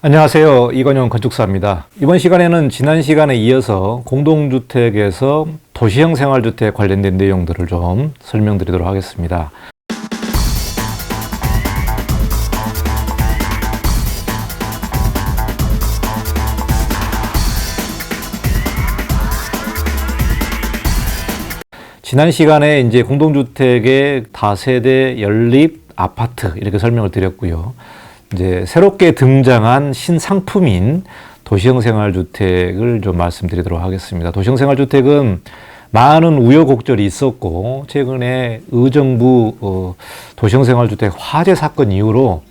안녕하세요. 이건용 건축사입니다. 이번 시간에는 지난 시간에 이어서 공동주택에서 도시형 생활주택 관련된 내용들을 좀 설명드리도록 하겠습니다. 지난 시간에 이제 공동주택의 다세대 연립 아파트 이렇게 설명을 드렸고요. 이제 새롭게 등장한 신상품인 도시형 생활주택을 좀 말씀드리도록 하겠습니다. 도시형 생활주택은 많은 우여곡절이 있었고 최근에 의정부 도시형 생활주택 화재 사건 이후로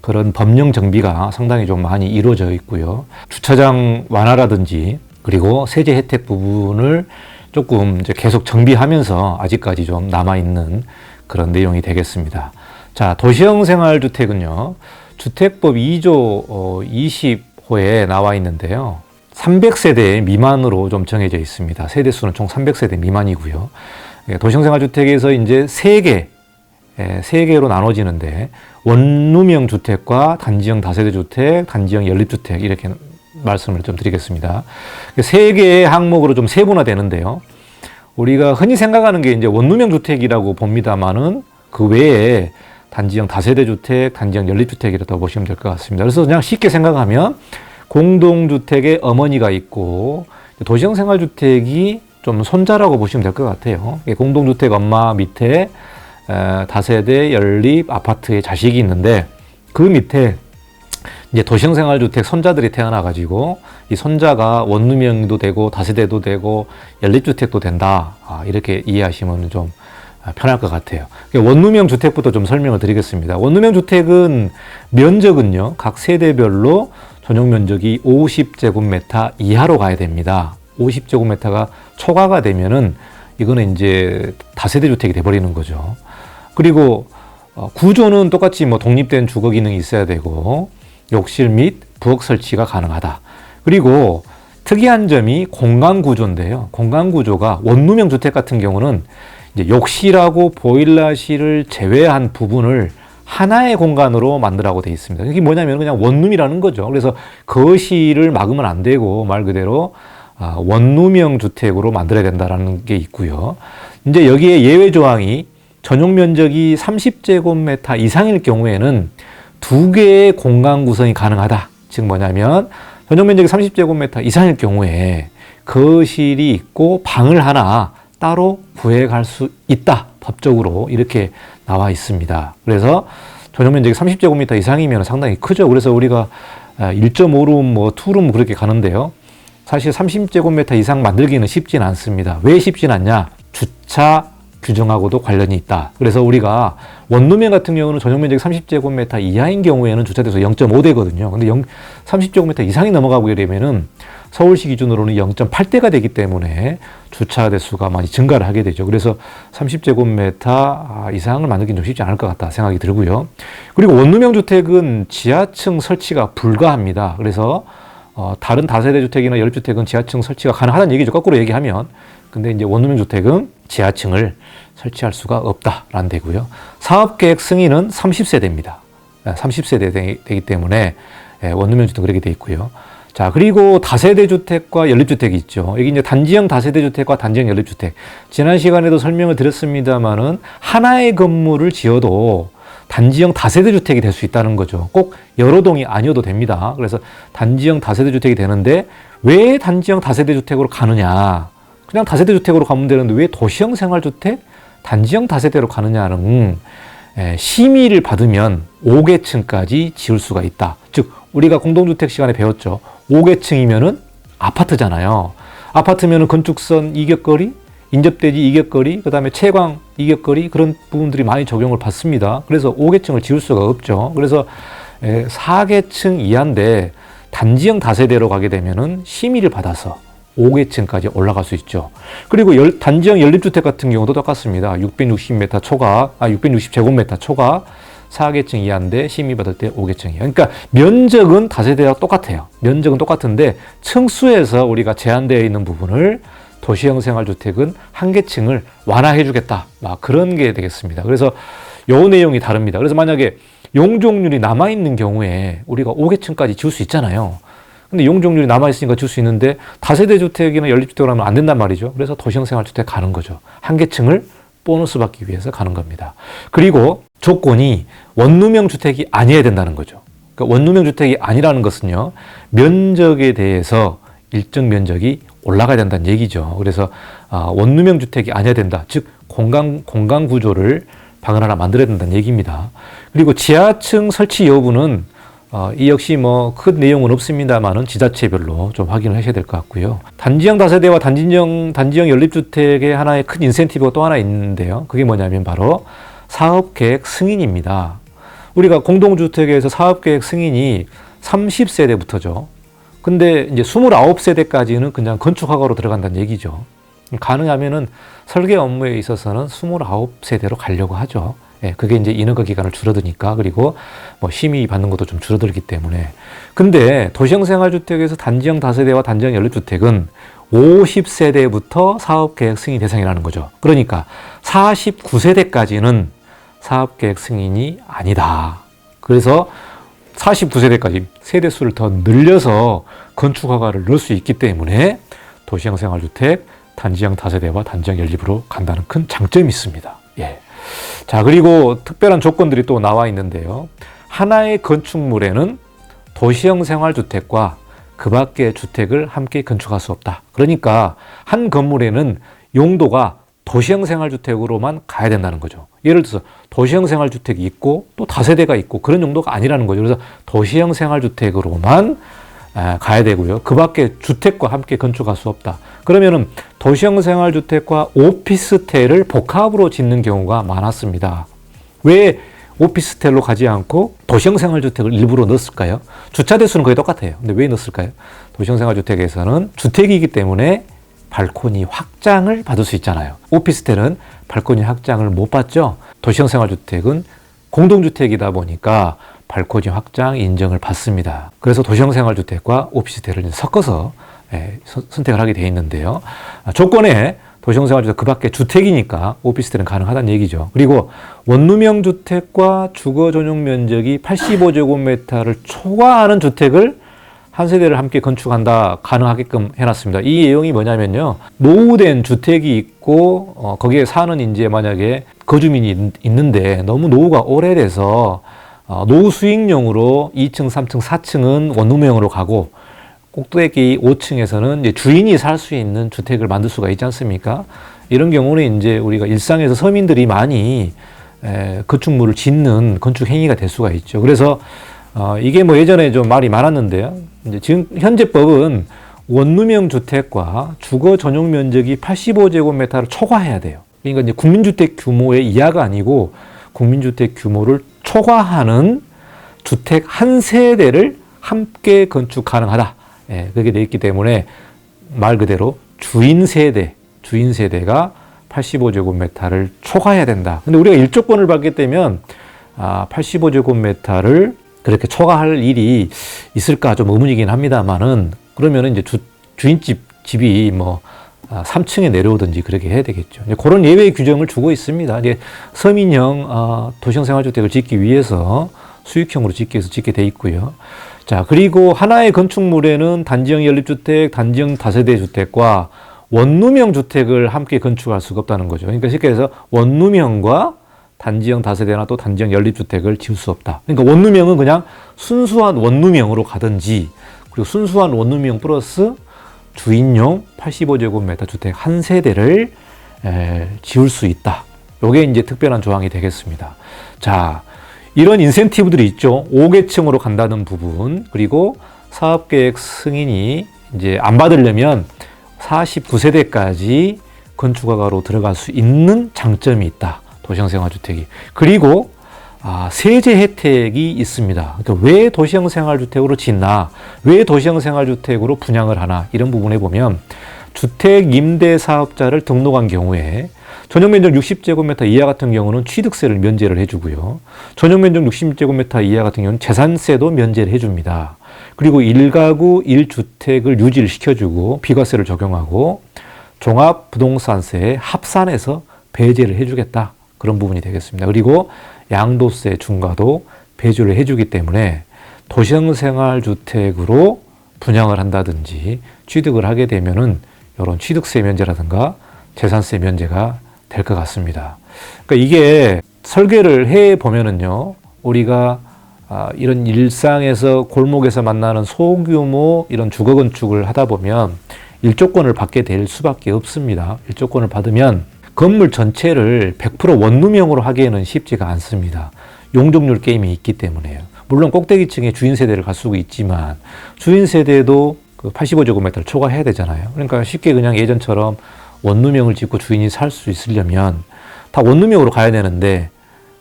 그런 법령 정비가 상당히 좀 많이 이루어져 있고요. 주차장 완화라든지 그리고 세제 혜택 부분을 조금 이제 계속 정비하면서 아직까지 좀 남아있는 그런 내용이 되겠습니다. 자, 도시형 생활주택은요. 주택법 2조 20호에 나와 있는데요. 300세대 미만으로 좀 정해져 있습니다. 세대수는 총 300세대 미만이고요. 도시형 생활주택에서 이제 3개로 나눠지는데 원룸형 주택과 단지형 다세대 주택, 단지형 연립주택 이렇게 말씀을 좀 드리겠습니다. 3개의 항목으로 좀 세분화되는데요. 우리가 흔히 생각하는 게 이제 원룸형 주택이라고 봅니다만은 그 외에 단지형 다세대 주택, 단지형 연립주택이라고 보시면 될 것 같습니다. 그래서 그냥 쉽게 생각하면 공동주택에 어머니가 있고 도시형 생활주택이 좀 손자라고 보시면 될 것 같아요. 공동주택 엄마 밑에 다세대 연립 아파트의 자식이 있는데 그 밑에 이제 도시형 생활주택 손자들이 태어나가지고 이 손자가 원룸형도 되고 다세대도 되고 연립주택도 된다. 이렇게 이해하시면 좀 편할 것 같아요. 원룸형 주택부터 좀 설명을 드리겠습니다. 원룸형 주택은 면적은요, 각 세대별로 전용 면적이 50제곱미터 이하로 가야 됩니다. 50제곱미터가 초과가 되면은 이거는 이제 다세대 주택이 돼버리는 거죠. 그리고 구조는 똑같이 뭐 독립된 주거 기능이 있어야 되고 욕실 및 부엌 설치가 가능하다. 그리고 특이한 점이 공간 구조인데요. 공간 구조가 원룸형 주택 같은 경우는 이제 욕실하고 보일러실을 제외한 부분을 하나의 공간으로 만들라고 되어 있습니다. 이게 뭐냐면 그냥 원룸이라는 거죠. 그래서 거실을 막으면 안 되고 말 그대로 원룸형 주택으로 만들어야 된다는 게 있고요. 이제 여기에 예외 조항이 전용 면적이 30제곱미터 이상일 경우에는 2개의 공간 구성이 가능하다. 즉 뭐냐면 전용 면적이 30제곱미터 이상일 경우에 거실이 있고 방을 하나 따로 구해갈 수 있다. 법적으로 이렇게 나와 있습니다. 그래서 전용 면적이 30제곱미터 이상이면 상당히 크죠. 그래서 우리가 1.5룸, 뭐 2룸 그렇게 가는데요. 사실 30제곱미터 이상 만들기는 쉽진 않습니다. 왜 쉽진 않냐? 주차 규정하고도 관련이 있다. 그래서 우리가 원룸형 같은 경우는 전용 면적이 30제곱미터 이하인 경우에는 주차대수 0.5대거든요. 근데 30제곱미터 이상이 넘어가게 되면은 서울시 기준으로는 0.8대가 되기 때문에 주차 대수가 많이 증가를 하게 되죠. 그래서 30제곱미터 이상을 만들기는 좀 쉽지 않을 것 같다 생각이 들고요. 그리고 원룸형 주택은 지하층 설치가 불가합니다. 그래서 다른 다세대 주택이나 연립주택은 지하층 설치가 가능하다는 얘기죠. 거꾸로 얘기하면. 근데 이제 원룸형 주택은 지하층을 설치할 수가 없다라는 데고요. 사업계획 승인은 30세대입니다. 30세대 되기 때문에 원룸형 주택 그렇게 돼 있고요. 자, 그리고 다세대 주택과 연립주택이 있죠. 여기 이제 단지형 다세대 주택과 단지형 연립주택. 지난 시간에도 설명을 드렸습니다만은 하나의 건물을 지어도 단지형 다세대 주택이 될 수 있다는 거죠. 꼭 여러 동이 아니어도 됩니다. 그래서 단지형 다세대 주택이 되는데 왜 단지형 다세대 주택으로 가느냐? 그냥 다세대 주택으로 가면 되는데 왜 도시형 생활주택, 단지형 다세대로 가느냐는 심의를 받으면 5계층까지 지을 수가 있다. 즉 우리가 공동주택 시간에 배웠죠. 5계층이면은 아파트잖아요. 아파트면은 건축선 이격거리, 인접대지 이격거리, 그 다음에 채광 이격거리 그런 부분들이 많이 적용을 받습니다. 그래서 5계층을 지을 수가 없죠. 그래서 4계층 이하인데 단지형 다세대로 가게 되면은 심의를 받아서 5계층까지 올라갈 수 있죠. 그리고 단지형 연립주택 같은 경우도 똑같습니다. 660m 초과, 660제곱미터 초과 4계층 이하인데 심의받을 때 5계층이에요. 그러니까 면적은 다세대와 똑같아요. 면적은 똑같은데 층수에서 우리가 제한되어 있는 부분을 도시형 생활주택은 한 계층을 완화해 주겠다. 막 그런 게 되겠습니다. 그래서 요 내용이 다릅니다. 그래서 만약에 용적률이 남아있는 경우에 우리가 5계층까지 지을 수 있잖아요. 근데 용적률이 남아있으니까 지을 수 있는데 다세대 주택이나 연립주택을 하면 안 된단 말이죠. 그래서 도시형 생활주택 가는 거죠. 한 계층을 보너스 받기 위해서 가는 겁니다. 그리고 조건이 원룸형 주택이 아니어야 된다는 거죠. 그러니까 원룸형 주택이 아니라는 것은요, 면적에 대해서 일정 면적이 올라가야 된다는 얘기죠. 그래서 원룸형 주택이 아니어야 된다. 즉 공간 구조를 방을 하나 만들어야 된다는 얘기입니다. 그리고 지하층 설치 여부는 이 역시 뭐 큰 내용은 없습니다만은 지자체별로 좀 확인을 하셔야 될 것 같고요. 단지형 다세대와 단지형 연립주택의 하나의 큰 인센티브가 또 하나 있는데요. 그게 뭐냐면 바로 사업계획 승인입니다. 우리가 공동주택에서 사업계획 승인이 30세대부터죠. 근데 이제 29세대까지는 그냥 건축허가로 들어간다는 얘기죠. 가능하면은 설계 업무에 있어서는 29세대로 가려고 하죠. 예, 그게 이제 인허가 기간을 줄어드니까, 그리고 뭐 심의 받는 것도 좀 줄어들기 때문에. 근데 도시형 생활주택에서 단지형 다세대와 단지형 연립주택은 50세대부터 사업계획 승인 대상이라는 거죠. 그러니까 49세대까지는 사업계획 승인이 아니다. 그래서 49세대까지 세대수를 더 늘려서 건축허가를 넣을 수 있기 때문에 도시형 생활주택, 단지형 다세대와 단지형 연립으로 간다는 큰 장점이 있습니다. 예. 자, 그리고 특별한 조건들이 또 나와 있는데요. 하나의 건축물에는 도시형 생활주택과 그 밖의 주택을 함께 건축할 수 없다. 그러니까 한 건물에는 용도가 도시형 생활주택으로만 가야 된다는 거죠. 예를 들어서 도시형 생활주택이 있고 또 다세대가 있고 그런 용도가 아니라는 거죠. 그래서 도시형 생활주택으로만 가야 되고요. 그 밖에 주택과 함께 건축할 수 없다. 그러면은 도시형 생활주택과 오피스텔을 복합으로 짓는 경우가 많았습니다. 왜 오피스텔로 가지 않고 도시형 생활주택을 일부러 넣었을까요? 주차 대수는 거의 똑같아요. 근데 왜 넣었을까요? 도시형 생활주택에서는 주택이기 때문에 발코니 확장을 받을 수 있잖아요. 오피스텔은 발코니 확장을 못 받죠. 도시형 생활주택은 공동주택이다 보니까 발코니 확장 인정을 받습니다. 그래서 도시형 생활주택과 오피스텔을 섞어서 선택을 하게 돼 있는데요. 조건에 도시형 생활주택 그 밖에 주택이니까 오피스텔은 가능하다는 얘기죠. 그리고 원룸형 주택과 주거 전용 면적이 85제곱미터를 초과하는 주택을 한 세대를 함께 건축한다, 가능하게끔 해놨습니다. 이 내용이 뭐냐면요, 노후된 주택이 있고 거기에 사는 이제 만약에 거주민이 있는데 너무 노후가 오래돼서 노후 수익용으로 2층, 3층, 4층은 원룸형으로 가고 꼭대기 5층에서는 이제 주인이 살 수 있는 주택을 만들 수가 있지 않습니까? 이런 경우는 이제 우리가 일상에서 서민들이 많이 건축물을 짓는 건축 행위가 될 수가 있죠. 그래서 이게 뭐 예전에 좀 말이 많았는데요. 이제 지금 현재 법은 원룸형 주택과 주거 전용 면적이 85제곱미터를 초과해야 돼요. 그러니까 이제 국민주택 규모의 이하가 아니고 국민주택 규모를 초과하는 주택 한 세대를 함께 건축 가능하다. 예, 그렇게 돼 있기 때문에 말 그대로 주인 세대가 85제곱미터를 초과해야 된다. 근데 우리가 일조권을 받게 되면 85제곱미터를 그렇게 초과할 일이 있을까 좀 의문이긴 합니다만은, 그러면은 이제 집이 뭐 3층에 내려오든지 그렇게 해야 되겠죠. 그런 예외 규정을 주고 있습니다. 이제 서민형 도시형 생활주택을 짓기 위해서 수익형으로 짓기 위해서 짓게 돼 있고요. 자, 그리고 하나의 건축물에는 단지형 연립주택, 단지형 다세대 주택과 원룸형 주택을 함께 건축할 수가 없다는 거죠. 그러니까 쉽게 해서 원룸형과 단지형 다세대나 또 단지형 연립주택을 지을 수 없다. 그러니까 원룸형은 그냥 순수한 원룸형으로 가든지, 그리고 순수한 원룸형 플러스 주인용 85제곱미터 주택 한 세대를 지을 수 있다. 요게 이제 특별한 조항이 되겠습니다. 자, 이런 인센티브들이 있죠. 5계층으로 간다는 부분, 그리고 사업계획 승인이 이제 안 받으려면 49세대까지 건축허가로 들어갈 수 있는 장점이 있다. 도시형 생활주택이. 그리고 세제 혜택이 있습니다. 그러니까 왜 도시형 생활주택으로 짓나, 왜 도시형 생활주택으로 분양을 하나, 이런 부분에 보면 주택 임대 사업자를 등록한 경우에 전용 면적 60제곱미터 이하 같은 경우는 취득세를 면제를 해주고요. 전용 면적 60제곱미터 이하 같은 경우는 재산세도 면제를 해줍니다. 그리고 1가구 1주택을 유지를 시켜주고 비과세를 적용하고 종합부동산세에 합산해서 배제를 해주겠다. 그런 부분이 되겠습니다. 그리고 양도세 중과도 배제를 해주기 때문에 도시생활주택으로 분양을 한다든지 취득을 하게 되면은 이런 취득세 면제라든가 재산세 면제가 될 것 같습니다. 그러니까 이게 설계를 해 보면은요, 우리가 이런 일상에서 골목에서 만나는 소규모 이런 주거 건축을 하다 보면 일조권을 받게 될 수밖에 없습니다. 일조권을 받으면 건물 전체를 100% 원룸형으로 하기에는 쉽지가 않습니다. 용적률 게임이 있기 때문에요. 물론 꼭대기층에 주인 세대를 갈 수가 있지만 주인 세대도 그 85제곱미터를 초과해야 되잖아요. 그러니까 쉽게 그냥 예전처럼 원룸형을 짓고 주인이 살 수 있으려면 다 원룸형으로 가야 되는데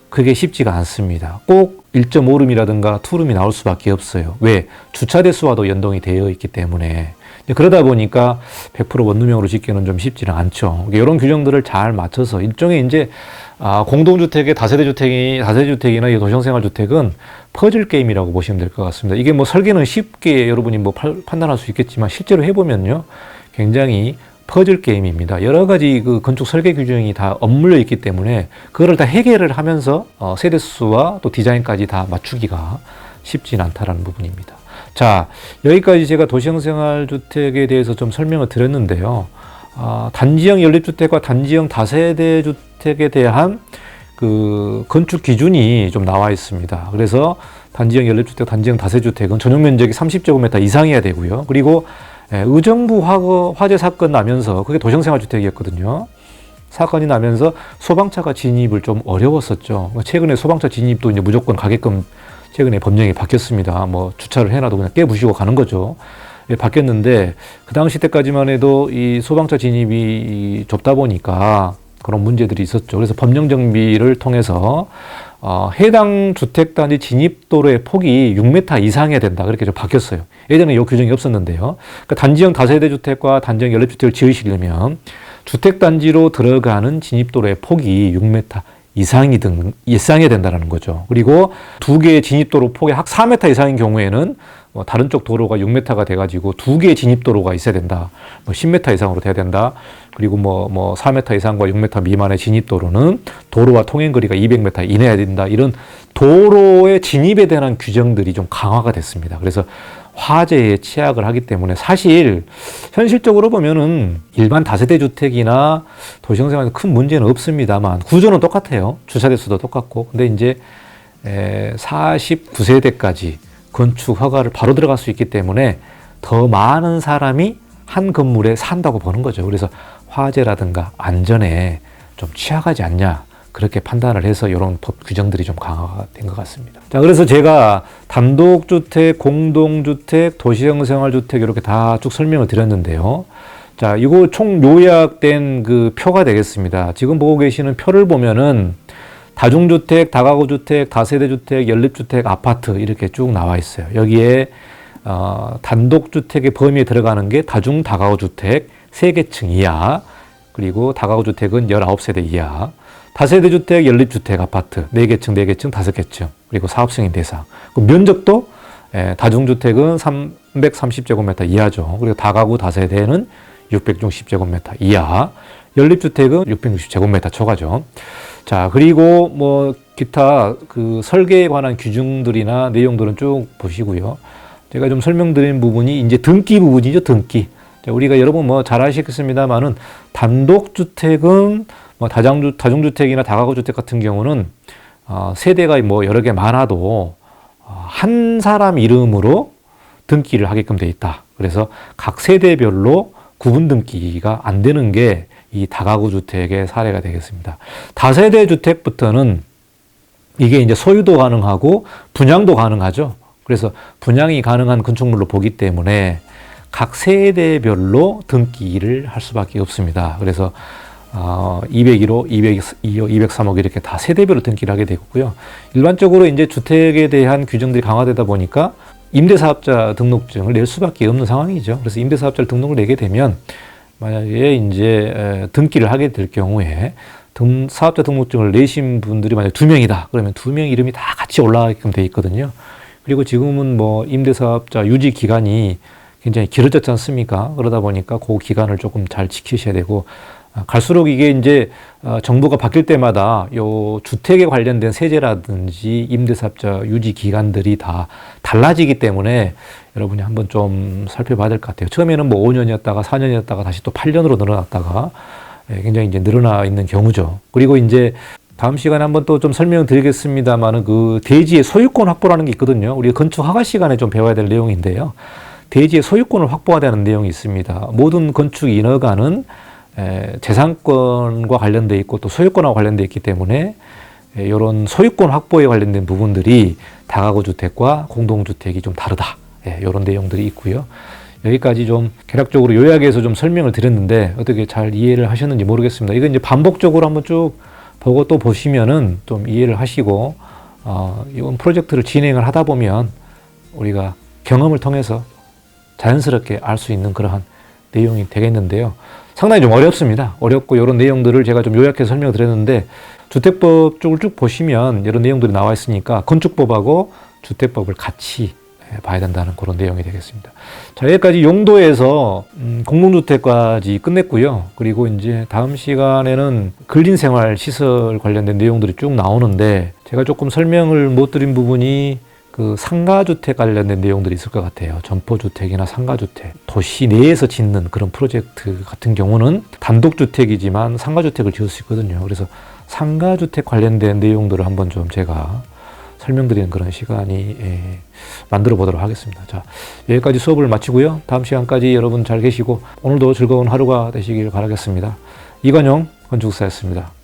그게 쉽지가 않습니다. 꼭 1.5룸이라든가 2룸이 나올 수밖에 없어요. 왜? 주차 대수와도 연동이 되어 있기 때문에. 그러다 보니까 100% 원룸형으로 짓기는 좀 쉽지는 않죠. 이런 규정들을 잘 맞춰서 일종의 이제 공동주택의 다세대주택이나 도시생활주택은 퍼즐 게임이라고 보시면 될 것 같습니다. 이게 뭐 설계는 쉽게 여러분이 뭐 판단할 수 있겠지만 실제로 해보면요, 굉장히 퍼즐 게임입니다. 여러 가지 그 건축 설계 규정이 다 엇물려 있기 때문에 그거를 다 해결을 하면서 세대수와 또 디자인까지 다 맞추기가 쉽진 않다라는 부분입니다. 자, 여기까지 제가 도시형 생활주택에 대해서 좀 설명을 드렸는데요. 단지형 연립주택과 단지형 다세대 주택에 대한 그 건축 기준이 좀 나와 있습니다. 그래서 단지형 연립주택, 단지형 다세주택은 전용 면적이 30제곱미터 이상이어야 되고요. 그리고 의정부 화재 사건 나면서 그게 도시형 생활주택이었거든요. 사건이 나면서 소방차가 진입을 좀 어려웠었죠. 최근에 소방차 진입도 이제 무조건 가게끔 최근에 법령이 바뀌었습니다. 뭐 주차를 해놔도 그냥 깨부시고 가는 거죠. 바뀌었는데 그 당시 때까지만 해도 이 소방차 진입이 좁다 보니까 그런 문제들이 있었죠. 그래서 법령 정비를 통해서 해당 주택단지 진입도로의 폭이 6m 이상이어야 된다. 그렇게 좀 바뀌었어요. 예전에 이 규정이 없었는데요. 그러니까 단지형 다세대 주택과 단지형 연립주택을 지으시려면 주택단지로 들어가는 진입도로의 폭이 6m 이상이 된다는 거죠. 그리고 두 개의 진입도로 폭이 4m 이상인 경우에는 다른 쪽 도로가 6m가 돼가지고 두 개의 진입도로가 있어야 된다. 10m 이상으로 돼야 된다. 그리고 4m 이상과 6m 미만의 진입도로는 도로와 통행거리가 200m 이내야 된다. 이런 도로의 진입에 대한 규정들이 좀 강화가 됐습니다. 그래서 화재에 취약을 하기 때문에 사실 현실적으로 보면은 일반 다세대 주택이나 도시형 생활에 큰 문제는 없습니다만 구조는 똑같아요. 주차 대수도 똑같고. 근데 이제 49세대까지 건축 허가를 바로 들어갈 수 있기 때문에 더 많은 사람이 한 건물에 산다고 보는 거죠. 그래서 화재라든가 안전에 좀 취약하지 않냐, 그렇게 판단을 해서 이런 법 규정들이 좀 강화가 된 것 같습니다. 자, 그래서 제가 단독주택, 공동주택, 도시형 생활주택 이렇게 다 쭉 설명을 드렸는데요. 자, 이거 총 요약된 그 표가 되겠습니다. 지금 보고 계시는 표를 보면은 다중주택, 다가구주택, 다세대주택, 연립주택, 아파트 이렇게 쭉 나와 있어요. 여기에 단독주택의 범위에 들어가는 게 다중 다가구주택 3개층 이하, 그리고 다가구주택은 19세대 이하, 다세대주택, 연립주택, 아파트 4개층, 4개층, 5개층, 그리고 사업승인 대상. 면적도 다중주택은 330제곱미터 이하죠. 그리고 다가구 다세대는 660제곱미터 이하, 연립주택은 660제곱미터 초과죠. 자, 그리고 뭐 기타 그 설계에 관한 규정들이나 내용들은 쭉 보시고요. 제가 좀 설명드린 부분이 이제 등기 부분이죠, 등기. 자, 우리가 여러분 뭐 잘 아시겠습니다만은 단독주택은 뭐 다중주택이나 다가구주택 같은 경우는 세대가 뭐 여러 개 많아도 한 사람 이름으로 등기를 하게끔 돼 있다. 그래서 각 세대별로 구분 등기가 안 되는 게 이 다가구주택의 사례가 되겠습니다. 다세대 주택부터는 이게 이제 소유도 가능하고 분양도 가능하죠. 그래서 분양이 가능한 건축물로 보기 때문에 각 세대별로 등기를 할 수밖에 없습니다. 그래서 201호, 202호, 203호 이렇게 다 세대별로 등기를 하게 되고요. 일반적으로 이제 주택에 대한 규정들이 강화되다 보니까 임대사업자 등록증을 낼 수밖에 없는 상황이죠. 그래서 임대사업자를 등록을 내게 되면 만약에 이제 등기를 하게 될 경우에 사업자 등록증을 내신 분들이 만약 2명이다. 그러면 2명 이름이 다 같이 올라가게끔 돼 있거든요. 그리고 지금은 뭐 임대사업자 유지 기간이 굉장히 길어졌지 않습니까? 그러다 보니까 그 기간을 조금 잘 지키셔야 되고, 갈수록 이게 이제 정부가 바뀔 때마다 요 주택에 관련된 세제라든지 임대사업자 유지 기간들이 다 달라지기 때문에 여러분이 한번 좀 살펴봐야 될 것 같아요. 처음에는 뭐 5년이었다가 4년이었다가 다시 또 8년으로 늘어났다가 굉장히 이제 늘어나 있는 경우죠. 그리고 이제 다음 시간에 한번 또 좀 설명드리겠습니다만은 그 대지의 소유권 확보라는 게 있거든요. 우리가 건축 허가 시간에 좀 배워야 될 내용인데요. 대지의 소유권을 확보하는 내용이 있습니다. 모든 건축 인허가는 재산권과 관련돼 있고 또 소유권과 관련돼 있기 때문에 이런 소유권 확보에 관련된 부분들이 다가구 주택과 공동주택이 좀 다르다. 이런 내용들이 있고요. 여기까지 좀 개략적으로 요약해서 좀 설명을 드렸는데 어떻게 잘 이해를 하셨는지 모르겠습니다. 이건 이제 반복적으로 한번 쭉 보고 또 보시면은 좀 이해를 하시고 이번 프로젝트를 진행을 하다 보면 우리가 경험을 통해서 자연스럽게 알 수 있는 그러한 내용이 되겠는데요. 상당히 좀 어렵습니다. 어렵고 이런 내용들을 제가 좀 요약해서 설명을 드렸는데 주택법 쪽을 쭉 보시면 이런 내용들이 나와 있으니까 건축법하고 주택법을 같이 봐야 된다는 그런 내용이 되겠습니다. 자, 여기까지 용도에서 공동주택까지 끝냈고요. 그리고 이제 다음 시간에는 근린생활 시설 관련된 내용들이 쭉 나오는데 제가 조금 설명을 못 드린 부분이 그 상가주택 관련된 내용들이 있을 것 같아요. 점포주택이나 상가주택, 도시 내에서 짓는 그런 프로젝트 같은 경우는 단독주택이지만 상가주택을 지을 수 있거든요. 그래서 상가주택 관련된 내용들을 한번 좀 제가 설명드리는 그런 시간이 만들어 보도록 하겠습니다. 자, 여기까지 수업을 마치고요. 다음 시간까지 여러분 잘 계시고 오늘도 즐거운 하루가 되시길 바라겠습니다. 이관용 건축사였습니다.